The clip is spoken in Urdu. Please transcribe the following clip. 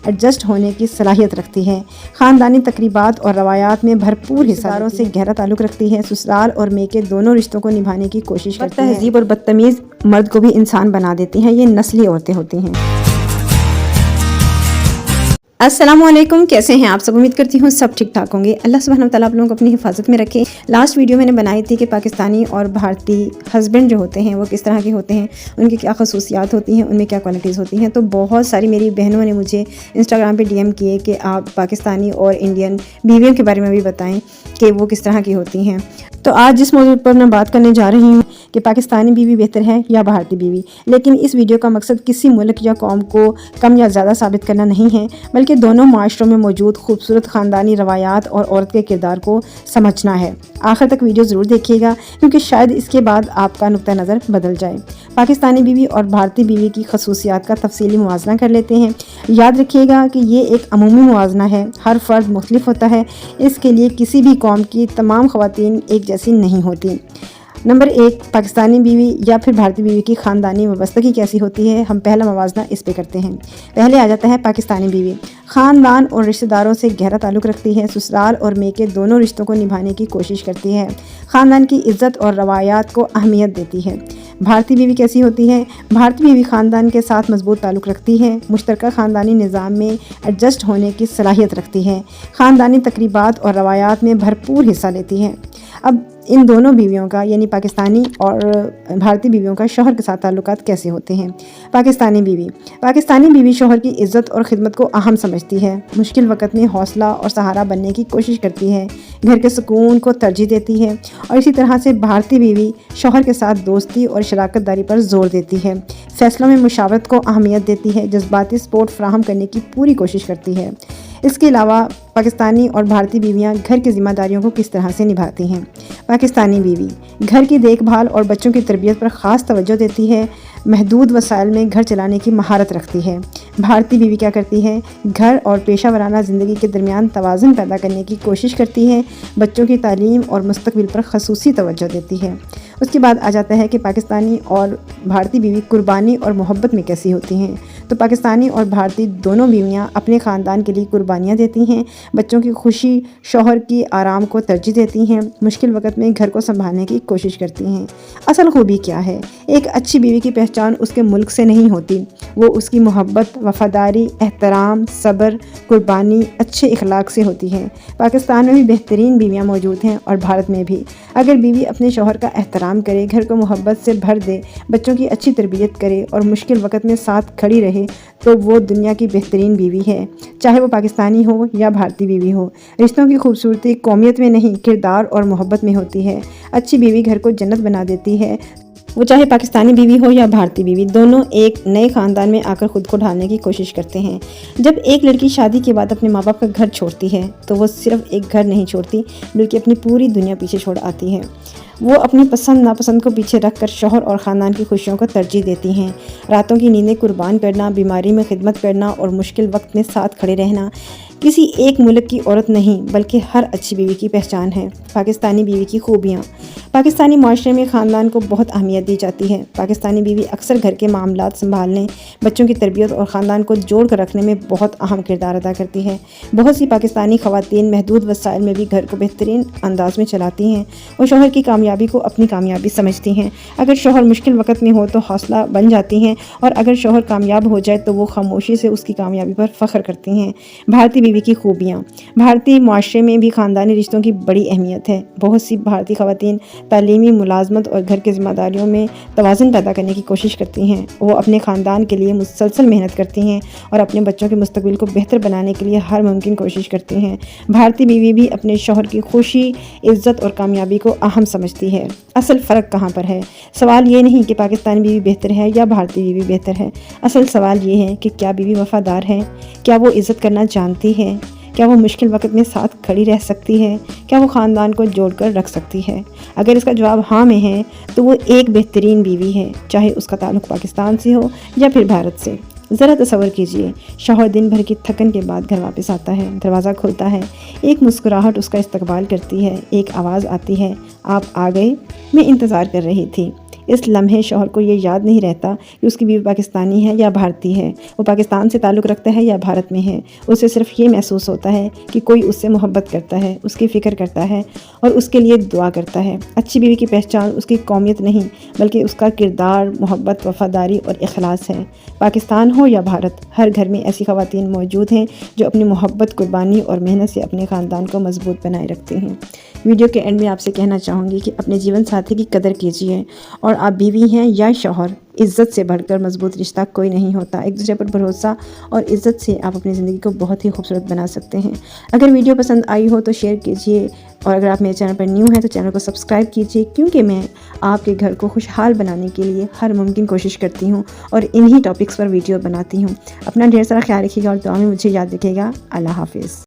ایڈجسٹ ہونے کی صلاحیت رکھتی ہے۔ خاندانی تقریبات اور روایات میں بھرپور حصہ داروں سے گہرا تعلق رکھتی ہے۔ سسرال اور میکے دونوں رشتوں کو نبھانے کی کوشش کرتی ہے۔ تہذیب اور بدتمیز مرد کو بھی انسان بنا دیتی ہیں۔ یہ نسلی عورتیں ہوتی ہیں۔ السلام علیکم، کیسے ہیں آپ سب؟ امید کرتی ہوں سب ٹھیک ٹھاک ہوں گے۔ اللہ سبحانہ و تعالیٰ آپ لوگوں کو اپنی حفاظت میں رکھے۔ لاسٹ ویڈیو میں نے بنائی تھی کہ پاکستانی اور بھارتی ہسبینڈ جو ہوتے ہیں وہ کس طرح کے ہوتے ہیں، ان کی کیا خصوصیات ہوتی ہیں، ان میں کیا کوالٹیز ہوتی ہیں۔ تو بہت ساری میری بہنوں نے مجھے انسٹاگرام پہ ڈی ایم کیے کہ آپ پاکستانی اور انڈین بیویوں کے بارے میں بھی بتائیں کہ وہ کس طرح کی ہوتی ہیں۔ تو آج جس موضوع پر میں بات کرنے جا رہی ہوں کہ پاکستانی بیوی بہتر ہے یا بھارتی بیوی، لیکن اس ویڈیو کا مقصد کسی ملک یا قوم کو کم یا زیادہ ثابت کرنا نہیں ہے، بلکہ دونوں معاشروں میں موجود خوبصورت خاندانی روایات اور عورت کے کردار کو سمجھنا ہے۔ آخر تک ویڈیو ضرور دیکھیے گا کیونکہ شاید اس کے بعد آپ کا نقطہ نظر بدل جائے۔ پاکستانی بیوی اور بھارتی بیوی کی خصوصیات کا تفصیلی موازنہ کر لیتے ہیں۔ یاد رکھیے گا کہ یہ ایک عمومی موازنہ ہے، ہر فرد مختلف ہوتا ہے، اس کے لیے کسی بھی قوم کی تمام خواتین ایک جیسی نہیں ہوتی۔ نمبر 1، پاکستانی بیوی یا پھر بھارتی بیوی کی خاندانی وابستگی کیسی ہوتی ہے۔ ہم پہلا موازنہ اس پہ کرتے ہیں۔ پہلے آ جاتا ہے پاکستانی بیوی۔ خاندان اور رشتہ داروں سے گہرا تعلق رکھتی ہے۔ سسرال اور میکے دونوں رشتوں کو نبھانے کی کوشش کرتی ہے۔ خاندان کی عزت اور روایات کو اہمیت دیتی ہے۔ بھارتی بیوی کیسی ہوتی ہے؟ بھارتی بیوی خاندان کے ساتھ مضبوط تعلق رکھتی ہے، مشترکہ خاندانی نظام میں ایڈجسٹ ہونے کی صلاحیت رکھتی ہے، خاندانی تقریبات اور روایات میں بھرپور حصہ لیتی ہے۔ اب ان دونوں بیویوں کا یعنی پاکستانی اور بھارتی بیویوں کا شوہر کے ساتھ تعلقات کیسے ہوتے ہیں۔ پاکستانی بیوی شوہر کی عزت اور خدمت کو اہم سمجھتی ہے، مشکل وقت میں حوصلہ اور سہارا بننے کی کوشش کرتی ہے، گھر کے سکون کو ترجیح دیتی ہے، اور اسی طرح سے بھارتی بیوی شوہر کے ساتھ دوستی اور شراکت داری پر زور دیتی ہے، فیصلوں میں مشاورت کو اہمیت دیتی ہے، جذباتی سپورٹ فراہم کرنے کی پوری کوشش کرتی ہے۔ اس کے علاوہ پاکستانی اور بھارتی بیویاں گھر کی ذمہ داریوں کو کس طرح سے نبھاتی ہیں۔ پاکستانی بیوی گھر کی دیکھ بھال اور بچوں کی تربیت پر خاص توجہ دیتی ہے، محدود وسائل میں گھر چلانے کی مہارت رکھتی ہے۔ بھارتی بیوی کیا کرتی ہے؟ گھر اور پیشہ ورانہ زندگی کے درمیان توازن پیدا کرنے کی کوشش کرتی ہے، بچوں کی تعلیم اور مستقبل پر خصوصی توجہ دیتی ہے۔ اس کے بعد آ جاتا ہے کہ پاکستانی اور بھارتی بیوی قربانی اور محبت میں کیسی ہوتی ہیں۔ تو پاکستانی اور بھارتی دونوں بیویاں اپنے خاندان کے لیے قربانیاں دیتی ہیں، بچوں کی خوشی، شوہر کی آرام کو ترجیح دیتی ہیں، مشکل وقت میں گھر کو سنبھالنے کی کوشش کرتی ہیں۔ اصل خوبی کیا ہے؟ ایک اچھی بیوی کی پہچان اس کے ملک سے نہیں ہوتی، وہ اس کی محبت، وفاداری، احترام، صبر، قربانی، اچھے اخلاق سے ہوتی ہے۔ پاکستان میں بھی بہترین بیویاں موجود ہیں اور بھارت میں بھی۔ اگر بیوی اپنے شوہر کا احترام کرے، گھر کو محبت سے بھر دے، بچوں کی اچھی تربیت کرے اور مشکل وقت میں ساتھ کھڑی رہے تو وہ دنیا کی بہترین بیوی ہے، چاہے وہ پاکستانی ہو یا بھارتی بیوی ہو۔ رشتوں کی خوبصورتی قومیت میں نہیں، کردار اور محبت میں ہوتی ہے۔ اچھی بیوی گھر کو جنت بنا دیتی ہے۔ وہ چاہے پاکستانی بیوی ہو یا بھارتی بیوی، دونوں ایک نئے خاندان میں آ کر خود کو ڈھالنے کی کوشش کرتے ہیں۔ جب ایک لڑکی شادی کے بعد اپنے ماں باپ کا گھر چھوڑتی ہے تو وہ صرف ایک گھر نہیں چھوڑتی بلکہ اپنی پوری دنیا پیچھے چھوڑ آتی ہے۔ وہ اپنی پسند ناپسند کو پیچھے رکھ کر شوہر اور خاندان کی خوشیوں کو ترجیح دیتی ہیں۔ راتوں کی نیندیں قربان کرنا، بیماری میں خدمت کرنا اور مشکل وقت میں ساتھ کھڑے رہنا کسی ایک ملک کی عورت نہیں بلکہ ہر اچھی بیوی کی پہچان ہے۔ پاکستانی بیوی کی خوبیاں۔ پاکستانی معاشرے میں خاندان کو بہت اہمیت دی جاتی ہے۔ پاکستانی بیوی اکثر گھر کے معاملات سنبھالنے، بچوں کی تربیت اور خاندان کو جوڑ کر رکھنے میں بہت اہم کردار ادا کرتی ہے۔ بہت سی پاکستانی خواتین محدود وسائل میں بھی گھر کو بہترین انداز میں چلاتی ہیں۔ وہ شوہر کی کامیابی کو اپنی کامیابی سمجھتی ہیں۔ اگر شوہر مشکل وقت میں ہو تو حوصلہ بن جاتی ہیں، اور اگر شوہر کامیاب ہو جائے تو وہ خاموشی سے اس کی کامیابی پر فخر کرتی ہیں۔ بھارتی بیوی کی خوبیاں۔ بھارتی معاشرے میں بھی خاندانی رشتوں کی بڑی اہمیت ہے۔ بہت سی بھارتی خواتین تعلیمی، ملازمت اور گھر کی ذمہ داریوں میں توازن پیدا کرنے کی کوشش کرتی ہیں۔ وہ اپنے خاندان کے لیے مسلسل محنت کرتی ہیں اور اپنے بچوں کے مستقبل کو بہتر بنانے کے لیے ہر ممکن کوشش کرتی ہیں۔ بھارتی بیوی بھی اپنے شوہر کی خوشی، عزت اور کامیابی کو اہم سمجھتی ہے۔ اصل فرق کہاں پر ہے؟ سوال یہ نہیں کہ پاکستانی بیوی بہتر ہے یا بھارتی بیوی بہتر ہے، اصل سوال یہ ہے کہ کیا بیوی وفادار ہے؟ کیا وہ عزت کرنا جانتی ہے؟ کیا وہ مشکل وقت میں ساتھ کھڑی رہ سکتی ہے؟ کیا وہ خاندان کو جوڑ کر رکھ سکتی ہے؟ اگر اس کا جواب ہاں میں ہے تو وہ ایک بہترین بیوی ہے، چاہے اس کا تعلق پاکستان سے ہو یا پھر بھارت سے۔ ذرا تصور کیجئے، شوہر دن بھر کی تھکن کے بعد گھر واپس آتا ہے، دروازہ کھلتا ہے، ایک مسکراہٹ اس کا استقبال کرتی ہے، ایک آواز آتی ہے، آپ آ گئے، میں انتظار کر رہی تھی۔ اس لمحے شوہر کو یہ یاد نہیں رہتا کہ اس کی بیوی پاکستانی ہے یا بھارتی ہے، وہ پاکستان سے تعلق رکھتا ہے یا بھارت میں ہے۔ اسے صرف یہ محسوس ہوتا ہے کہ کوئی اس سے محبت کرتا ہے، اس کی فکر کرتا ہے اور اس کے لیے دعا کرتا ہے۔ اچھی بیوی کی پہچان اس کی قومیت نہیں بلکہ اس کا کردار، محبت، وفاداری اور اخلاص ہے۔ پاکستان ہو یا بھارت، ہر گھر میں ایسی خواتین موجود ہیں جو اپنی محبت، قربانی اور محنت سے اپنے خاندان کو مضبوط بنائے رکھتے ہیں۔ ویڈیو کے اینڈ میں آپ سے کہنا چاہوں گی کہ اپنے جیون ساتھی کی قدر کیجیے، اور آپ بیوی ہیں یا شوہر، عزت سے بڑھ کر مضبوط رشتہ کوئی نہیں ہوتا۔ ایک دوسرے پر بھروسہ اور عزت سے آپ اپنی زندگی کو بہت ہی خوبصورت بنا سکتے ہیں۔ اگر ویڈیو پسند آئی ہو تو شیئر کیجیے، اور اگر آپ میرے چینل پر نیو ہیں تو چینل کو سبسکرائب کیجیے، کیونکہ میں آپ کے گھر کو خوشحال بنانے کے لیے ہر ممکن کوشش کرتی ہوں اور انہی ٹاپکس پر ویڈیو بناتی ہوں۔ اپنا ڈھیر سارا خیال رکھیے گا اور دعا میں مجھے یاد رکھیے گا۔ اللہ حافظ۔